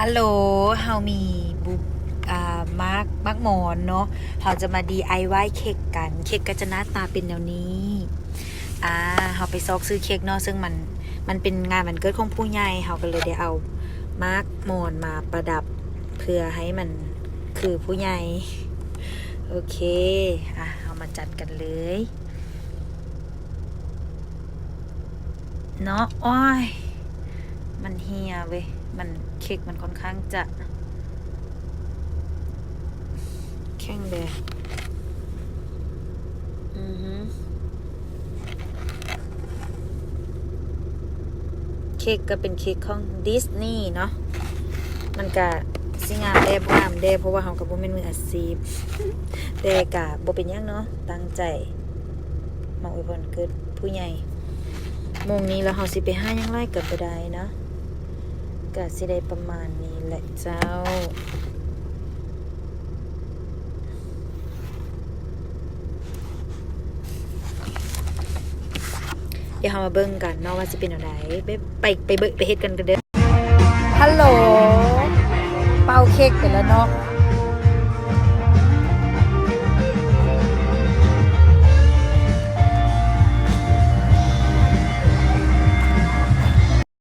อัลโหลเฮามีบุ๊กมาร์กหมอนเนาะเราจะมา DIY เค้กกันเค้กก็จะหน้าตาเป็นแนวนี้เฮาไปซอกซื้อเค้กเนาะซึ่งมันเป็นงานวันเกิดของผู้ใหญ่เฮาก็เลยได้เอามาร์กหมอนมาประดับเพื่อให้มันคือผู้ใหญ่โอเคเอามาจัดกันเลยเนาะอ้อยมันเฮียเว้ยมันเค้กมันค่อนข้างจะแข็งเลยเค้กก็เป็นเค้กของดิสนีย์เนาะมันก็สิงามแด่งามแด่เพราะว่าเฮาก็บ่แม่นมืออาชีพแต่ก็บ่เป็นหยังเนาะตั้งใจมาอวยพรเกิดผู้ใหญ่โมงนี้แล้วเฮาสิไปหาหยังไล่ก็บ่ได้เนาะก็สิได้ประมาณนี้แหละเจ้าเดี๋ยวเรามาเบิ่งกันเนาะว่าจะเป็นอะไรไปเฮ็ดกันเด้อฮัลโหลเป่าเค้กไปแล้วเนาะ